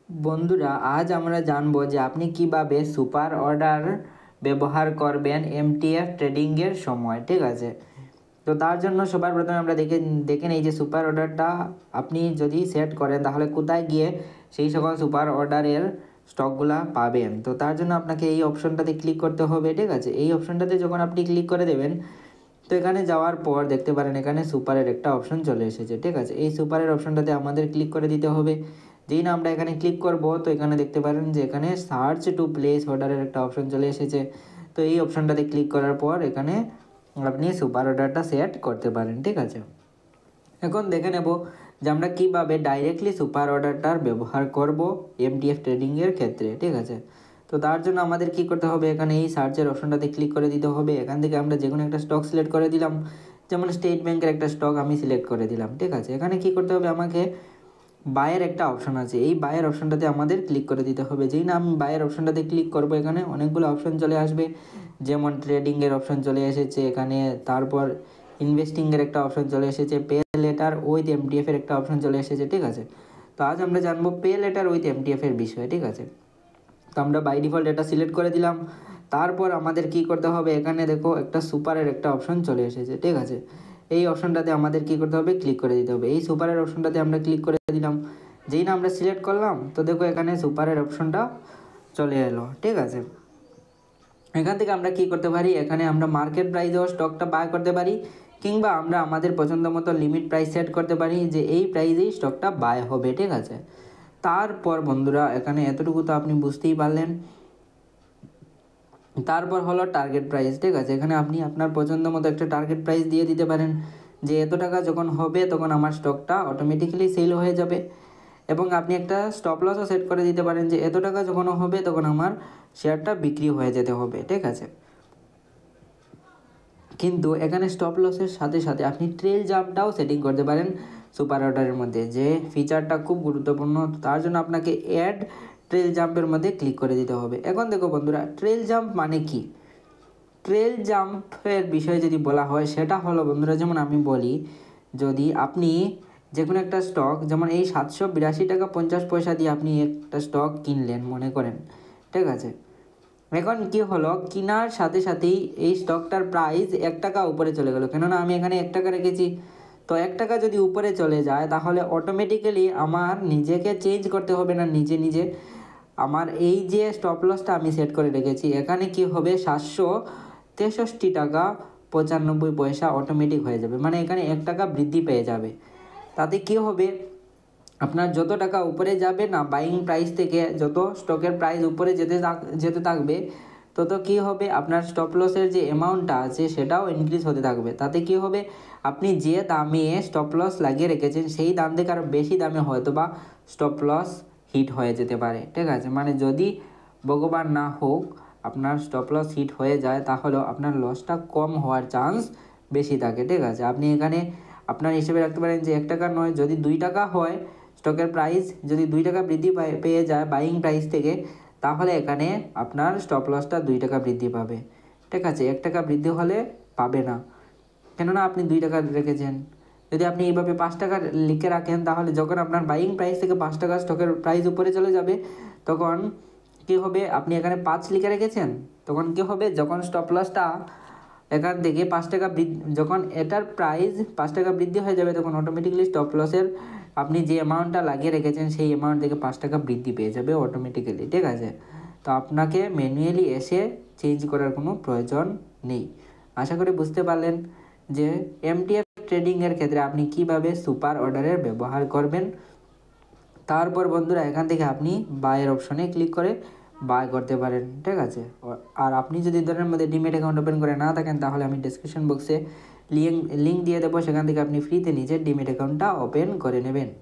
বন্ধুরা, আজ আমরা জানবো যে আপনি কিভাবে সুপার অর্ডার ব্যবহার করবেন এমটিএফ ট্রেডিংয়ের সময়। ঠিক আছে, তো তার জন্য সবার প্রথমে আমরা দেখে নিই যে সুপার অর্ডারটা আপনি যদি সেট করেন তাহলে কোথায় গিয়ে সেই সকল সুপার অর্ডারের স্টকগুলা পাবেন। তো তার জন্য আপনাকে এই অপশনটাতে ক্লিক করতে হবে। ঠিক আছে, এই অপশনটাতে যখন আপনি ক্লিক করে দেবেন তো এখানে যাওয়ার পর দেখতে পারেন এখানে সুপারের একটা অপশন চলে এসেছে। ঠিক আছে, এই সুপারের অপশনটাতে আমাদের ক্লিক করে দিতে হবে। যেই না আমরা এখানে ক্লিক করব তো এখানে দেখতে পারেন যে এখানে সার্চ টু প্লেস অর্ডারের একটা অপশন চলে এসেছে। তো এই অপশনটাতে ক্লিক করার পর এখানে আপনি সুপার অর্ডারটা সেট করতে পারেন। ঠিক আছে, এখন দেখে নেব যে আমরা কীভাবে ডাইরেক্টলি সুপার অর্ডারটার ব্যবহার করব এমটিএফ ট্রেডিংয়ের ক্ষেত্রে। ঠিক আছে, তো তার জন্য আমাদের কি করতে হবে, এখানে এই সার্চের অপশনটাতে ক্লিক করে দিতে হবে। এখান থেকে আমরা যে কোনো একটা স্টক সিলেক্ট করে দিলাম, যেমন স্টেট ব্যাংকের একটা স্টক আমি সিলেক্ট করে দিলাম। ঠিক আছে, এখানে কি করতে হবে, আমাকে বায়ের একটা অপশন আছে, এই বায়ের অপশনটাতে আমাদের ক্লিক করে দিতে হবে। যেই না আমি বায়ের অপশনটাতে ক্লিক করব এখানে অনেকগুলো অপশন চলে আসবে, যেমন ট্রেডিংয়ের অপশন চলে এসেছে এখানে, তারপর ইনভেস্টিংয়ের একটা অপশন চলে এসেছে, পে লেটার উইথ এমটিএফের একটা অপশন চলে এসেছে। ঠিক আছে, তো আজ আমরা জানবো পে লেটার উইথ এমটিএফের বিষয়ে। ঠিক আছে, তো আমরা বাই ডিফল্ট এটা সিলেক্ট করে দিলাম। তারপর আমাদের কি করতে হবে, এখানে দেখো একটা সুপারের একটা অপশন চলে এসেছে। ঠিক আছে, এই অপশনটাতে আমাদের কি করতে হবে, ক্লিক করে দিতে হবে। এই সুপারের অপশনটাতে আমরা ক্লিক করে দিলাম। যেই না আমরা সিলেক্ট করলাম তো দেখো এখানে সুপারের অপশনটা চলে এলো। ঠিক আছে, এখান থেকে আমরা কি করতে পারি, এখানে আমরা মার্কেট প্রাইসেও স্টকটা বাই করতে পারি, কিংবা আমরা আমাদের পছন্দ মতো লিমিট প্রাইস সেট করতে পারি যে এই প্রাইসেই স্টকটা বাই হবে। ঠিক আছে, তারপর বন্ধুরা এখানে এতটুকু তো আপনি বুঝতেই পারলেন। তারপর হলো টার্গেট প্রাইস। ঠিক আছে, এখানে আপনি আপনার পছন্দ মতো একটা টার্গেট প্রাইস দিয়ে দিতে পারেন যে এত টাকা যখন হবে তখন আমার স্টকটা অটোমেটিক্যালি সেল হয়ে যাবে, এবং আপনি একটা স্টপ লসও সেট করে দিতে পারেন যে এত টাকা যখন হবে তখন আমার শেয়ারটা বিক্রি হয়ে যেতে হবে। ঠিক আছে, কিন্তু এখানে স্টপ লসের সাথে সাথে আপনি ট্রেল জাম্পটাও সেটিং করতে পারেন সুপার অর্ডারের মধ্যে, যে ফিচারটা খুব গুরুত্বপূর্ণ। তার জন্য আপনাকে অ্যাড ট্রেল জাম্পের মধ্যে ক্লিক করে দিতে হবে। এখন দেখো বন্ধুরা, ট্রেল জাম্প মানে কি, ট্রেল জাম্পের বিষয়ে যদি বলা হয় সেটা হলো বন্ধুরা, যেমন আমি বলি, যদি আপনি যে কোনো একটা স্টক, যেমন এই 782 টাকা 50 পয়সা দিয়ে আপনি একটা স্টক কিনলেন মনে করেন। ঠিক আছে, এখন কি হলো, কেনার সাথে সাথেই এই স্টকটার প্রাইস 1 টাকা উপরে চলে গেলো, কেননা আমি এখানে 1 টাকা রেখেছি। তো 1 টাকা যদি উপরে চলে যায় তাহলে অটোমেটিক্যালি আমার নিজেকে চেঞ্জ করতে হবে না, নিজে নিজে আমার এই যে স্টপ লসটা আমি সেট করে রেখেছি এখানে কি হবে, 763 টাকা 95 পয়সা অটোমেটিক হয়ে যাবে, মানে এখানে 1 টাকা বৃদ্ধি পেয়ে যাবে। তাতে কি হবে, আপনার যত টাকা উপরে যাবে না বাইং প্রাইস থেকে, যত স্টকের প্রাইস উপরে যেতে থাকবে তত কি হবে, আপনার স্টপ লসের যে অ্যামাউন্টটা আছে সেটাও ইনক্রিজ হতে থাকবে। তাতে কি হবে, আপনি যে দামে স্টপ লস লাগিয়ে রেখেছেন সেই দাম থেকে আরও বেশি দামে হয়তো বা স্টপ লস হিট হয়ে যেতে পারে। ঠিক আছে, মানে যদি ভগবান না হোক আপনার স্টপ লস হিট হয়ে যায় তাহলেও আপনার লসটা কম হওয়ার চান্স বেশি থাকে। ঠিক আছে, আপনি এখানে আপনার হিসেবে রাখতে পারেন যে 1 টাকা নয়, যদি 2 টাকা হয় স্টকের প্রাইস, যদি 2 টাকা বৃদ্ধি পেয়ে যায় বাইং প্রাইস থেকে, তাহলে এখানে আপনার স্টপ লসটা 2 টাকা বৃদ্ধি পাবে। ঠিক আছে, 1 টাকা বৃদ্ধি হলে পাবে না, কেননা আপনি 2 টাকা রেখেছেন। যদি আপনি এইভাবে 5 টাকা লিখে রাখেন তাহলে যখন আপনার বাইং প্রাইস থেকে 5 টাকা স্টকের প্রাইস উপরে চলে যাবে তখন কী হবে, আপনি এখানে 5 লিখে রেখেছেন, তখন কী হবে, যখন স্টপ লসটা এখান থেকে 5 টাকা যখন এটার প্রাইস 5 টাকা বৃদ্ধি হয়ে যাবে তখন অটোমেটিক্যালি স্টপ লসের আপনি যে অ্যামাউন্টটা লাগিয়ে রেখেছেন সেই অ্যামাউন্ট থেকে 5 টাকা বৃদ্ধি পেয়ে যাবে অটোমেটিক্যালি। ঠিক আছে, তো আপনাকে ম্যানুয়ালি এসে চেঞ্জ করার কোনো প্রয়োজন নেই। আশা করি বুঝতে পারলেন যে এমটিএফ ট্রেডিংয়ের ক্ষেত্রে আপনি কিভাবে সুপার অর্ডারের ব্যবহার করবেন। তারপর বন্ধুরা এখান থেকে আপনি বাইয়ের অপশনে ক্লিক করে বাই করতে পারেন। ঠিক আছে, আর আপনি যদি ধরেন মধ্যে ডিমেট অ্যাকাউন্ট ওপেন করে না থাকেন তাহলে আমি ডিসক্রিপশন বক্সে লিঙ্ক দিয়ে দেবো, সেখান থেকে আপনি ফ্রিতে নিজের ডিমেট অ্যাকাউন্টটা ওপেন করে নেবেন।